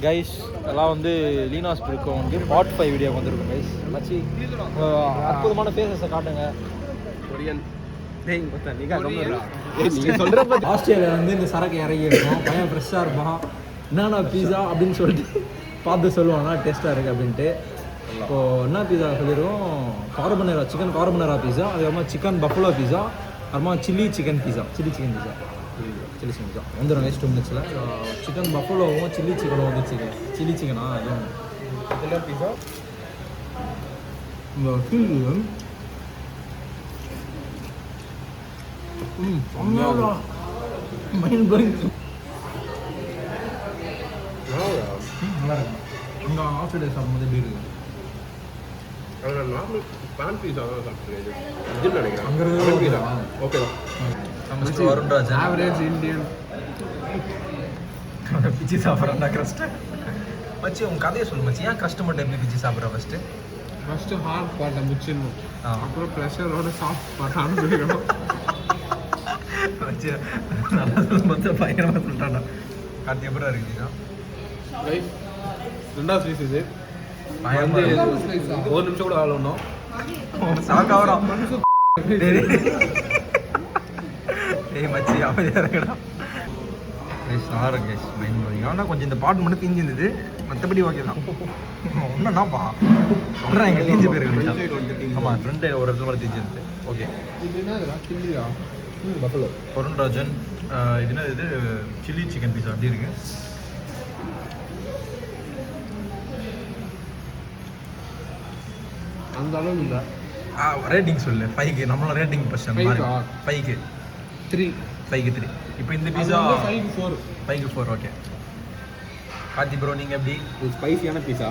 Guys எல்லாம் வந்து லீனாஸ் இருக்கும் வந்து பார்ட் 5 வீடியோ வந்துருக்கும் கைஸ் மச்சி அற்புதமான ஃபேஸஸை காட்டுங்க கொரியன் ஆஸ்திரேலியா வந்து இந்த சரக்கு இறங்கி இருக்கும் பையன் ஃப்ரெஷ்ஷாக இருப்பான் என்னென்ன பீஸா அப்படின்னு சொல்லிட்டு பார்த்து சொல்லுவானா டேஸ்ட்டாக இருக்குது அப்படின்ட்டு இப்போது என்ன பீஸா சொல்லிடுவோம் கார்பனேரா சிக்கன் கார்பனேரா பீஸா அதுக்கப்புறமா சிக்கன் பஃபலோ பீஸா அப்புறமா சில்லி சிக்கன் பீஸா வந்துடும் நெக்ஸ்ட் 2 மினிட்ஸில் சிக்கன் பஃபலோவும் சில்லி சிக்கனும் வந்துச்சு சில்லி சிக்கனா அதுவும் இதெல்லாம் பீஸா மைண்ட் ப்ளோயிங் நல்லா இருக்கும் அங்கே ஆஸ்திரேலியா சாப்பிடும்போது எப்படி இருக்குது அதில் நார்மல் பேன் பீஸா தான் சாப்பிட்ருக்கேன் இதுன்னு நினைக்கிறேன் அங்கே பீஸா ஓகே தான் வருண்ராஜ் ஆவரேஜ் இந்தியன் பிச்சு சாப்பிட்றா கிரஸ்ட்டு மச்சி உங்கள் கதையை சொல்லு மச்சி ஏன் கஸ்டமர்கிட்ட எப்படி பிச்சு சாப்பிட்ற ஃபஸ்ட்டு ஹார்ட் பார்ட்டை முடிச்சிடணும் அப்புறம் ப்ரெஷரோட சாஃப்ட் பார்ட் ஆரம்பிக்கணும் வச்சு நல்லா மொத்தம் பயங்கரமாக சொல்லிட்டாண்டா கார்த்தி எப்படி இருக்குதுன்னா ரெண்டாவது ஸ்லைஸ் இது வந்து 1 நிமிஷம் கூட ஆகணும் சாக்காவரம் ஏய் மச்சி அமைதியாக இருக்கடா நல்லா இருக்கு மைண்ட் ப்ளோயிங் ஆனால் கொஞ்சம் இந்த பாட்டு மட்டும் தீஞ்சு இருந்தது மற்றபடி ஓகே தான் ஒன்றுனாப்பா சொல்கிறேன் எங்கள் தீஞ்சு போயிருக்கு ஆமாம் ஃப்ரெண்டு ஒரு இடத்துல மட்டும் தீஞ்சு இருந்தது ஓகே இது என்ன கிள்ளியா பஃபலோ வருண்ராஜன் இதுனா இது சில்லி சிக்கன் பீஸா அப்படி இருக்கு அந்த அளவு இல்லை ரேட்டிங் சொல்லு 5க்கு நம்மளோட ரேட்டிங் பர்சன் 5க்கு 3 இப்போ இந்த பீஸா 5க்கு 4 ஓகே கார்த்தி ப்ரோ நீங்கள் எப்படி இது ஸ்பைசியான பீஸா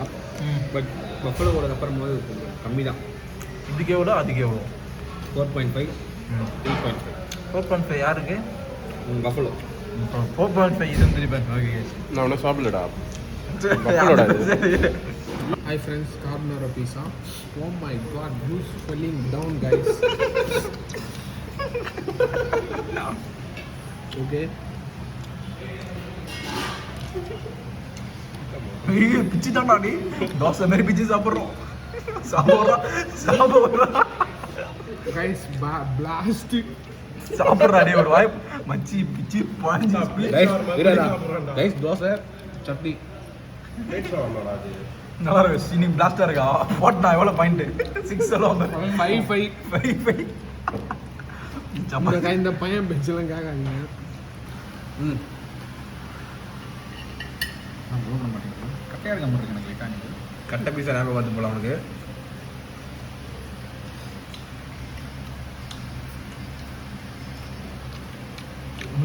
பட் பஃபலோவோட அப்புறம் போது கம்மி தான் இதுக்கு எவ்வளோ அதுக்கு எவ்வளோ 4.5 4.5 யாருக்கு பஃபலோ 4.5 இது 3.5 ஓகே நான் ஒன்றும் சாப்பிடலடா Hi friends, carbonara pizza. Oh my god, who's falling down guys? Okay. பிச்சு தான்டா நீ தோசை மாதிரி பிச்சு சாப்பிட்றோம் சாப்பிட்றா Guys, blast. சாப்பிட்றா டே ஒரு வாய் மச்சி பிச்சு பாஞ்சு Guys, தோசை சட்னி நல்லா இருக்கு சீனி பிளாஸ்டாக இருக்கா போட்டா எவ்வளோ பாயிண்ட் 6 எல்லாம் 5 இந்த பையன் பெஞ்செல்லாம் கேட்காங்க நான் போட மாட்டேங்கிறேன் கட்டையாக இருக்க மாட்டேங்க எனக்கு மெக்கானிக்கு கட்டை பீஸா ஞாபகம் பார்த்து போல அவனுக்கு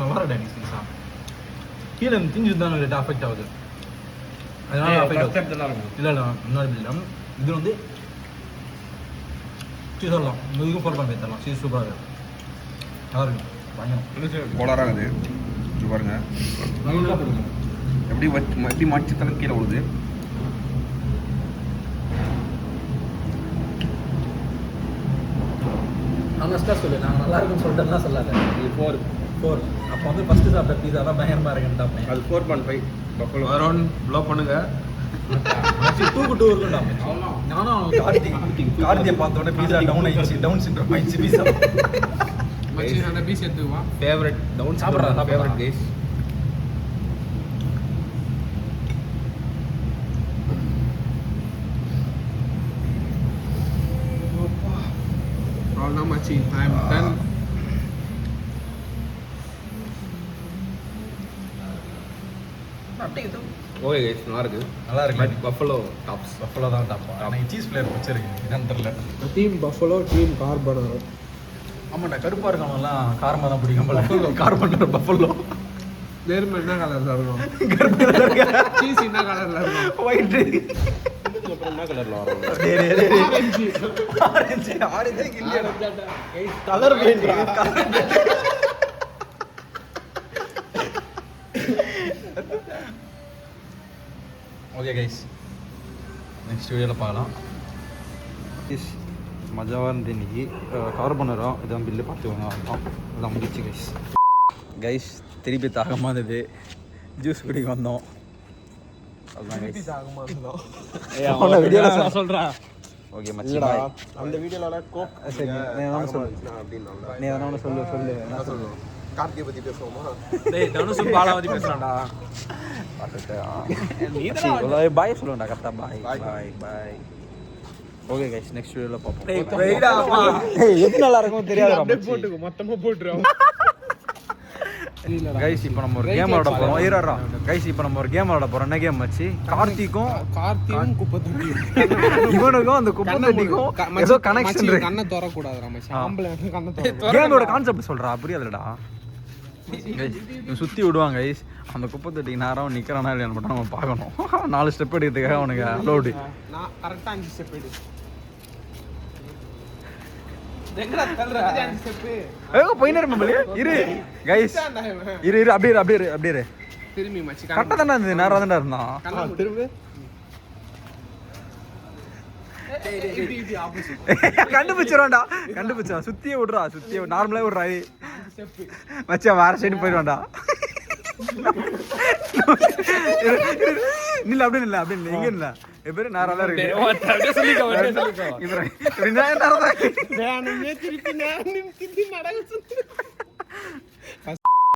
நல்லா டேனி பீஸா கீழே திஞ்சு தான் ரேட் அஃபெக்ட் ஆகுது அதனால இல்லைடா முன்னாடி இல்லை இது வந்து சொல்லலாம் இதுக்கும் ஃபோர் பண்ணி தரலாம் சீஸ் சூப்பராக இருக்குது நல்லா இருக்கு பயங்கரம் கோளாராக இருக்குது இது பாருங்க எப்படி மாற்றி தரம் கீழே விழுது ஆனஸ்ட்டாக சொல்லு நான் நல்லா இருக்குன்னு சொல்லிட்டேன்னா சொல்லாத இது 4 அப்போ வந்து ஃபஸ்ட்டு சாப்பிட்ட பீஸா தான் பயங்கரமாக இருக்குன்னு அது 4.5 பஃபலோ அரௌண்ட் ப்ளோ பண்ணுங்க 2 இருக்குடா நானும் கார்த்தியை பார்த்தோன்னே பீஸா டவுன் ஆயிடுச்சு டவுன் சிண்ட்ரோம் ஆயிடுச்சு பீஸா மச்சி நான் பீஸ் எடுத்துவா ஃபேவரட் டவுன் சாப்பிட்றா ஃபேவரட் கைஸ் அவ்வளோதான் மச்சி ஐ அம் டன் ஓகே கைஸ் நல்லா இருக்கு பஃபலோ தான் டாப் ஆனால் சீஸ் ஃப்ளேவர் வச்சிருக்கு என்னன்னு தெரியல டீம் பஃபலோ டீம் கார்பனரோ ஆமாண்டா கருப்பாக இருக்கவங்கலாம் காரமாக தான் பிடிக்கும் போல கார்பனரோ பஃபலோ நேர்மை என்ன கலரில் இருக்கும் சீஸ் என்ன கலரில் இருக்கும் ஒயிட் அப்புறம் என்ன கலரில் வரும் orange colour okay guys next வீடியோவில் பார்க்கலாம் மஜாவாக இருந்து இன்றைக்கி கார்பனரா இதான் பில்லு பார்த்துக்கோங்க அதான் முடிச்சு கைஸ் திருப்பி தாகமாக இருந்தது ஜூஸ் குடிக்க வந்தோம் அவன வீடியோல சொல்றா ஓகே மச்சி பாய் அந்த வீடியோல கோக் சரி நீ என்ன சொல்லு அப்படின்னா நீ என்ன சொல்லு என்ன சொல்லு கார்த்திகை பத்தி பேசுவோமா? டேய் தனுஷும் பாலாவதி பேசுறான்டா பார்த்துட்டு பாய் சொல்லுங்கடா கரெக்டாக பாய் ஓகே கைஸ் நெக்ஸ்ட் வீடியோவில் பார்ப்போம் டேய் வெயிடாப்பா எது நல்லா இருக்கும் தெரியாது போட்டுக்கோ மொத்தமா போட்டுரு கைஸ் இப்போ நம்ம ஒரு கேம் விளாட போகிறோம் ஈரா கைஸ் இப்போ நம்ம ஒரு கேம் விளாட போகிறோம் என்ன கேம் வச்சு கார்த்தியும் குப்பை தூக்கி இவனுக்கும் அந்த குப்பத்தட்டிக்கும் ஏதோ கனெக்ஷன் இருக்கு கண்ணை திறக்கூடாது ரமேஷ் ஆம்பளை கண்ணை திறக்கூடாது கேமோட கான்செப்ட் சொல்றா புரியாதுடா சுத்தி விடுவாங்க கைஸ் அந்த குப்பத்தட்டிக்கு நேரம் நிக்கிறானா இல்லையான்னு மட்டும் நம்ம பார்க்கணும் 4 ஸ்டெப் எடுக்கிறதுக்காக அவனுக்கு அலோடு நான் கரெக்டா 5 ஸ்டெப் எடு போயினே இருப்பேன் இரு கைஸ் இரு அப்படியே திரும்பி மச்சி கரெக்டாக தானே இருந்தது நேரம் தானே இருந்தான் திரும்ப கண்டுபிடிச்சிடா சுத்தியே விடுறா நார்மலாக விடுறா மச்சா வேற சைடு போயிடுவான்டா இல்ல அப்படி இல்ல எங்க இல்ல எப்ப நேரம் தான் இருக்கு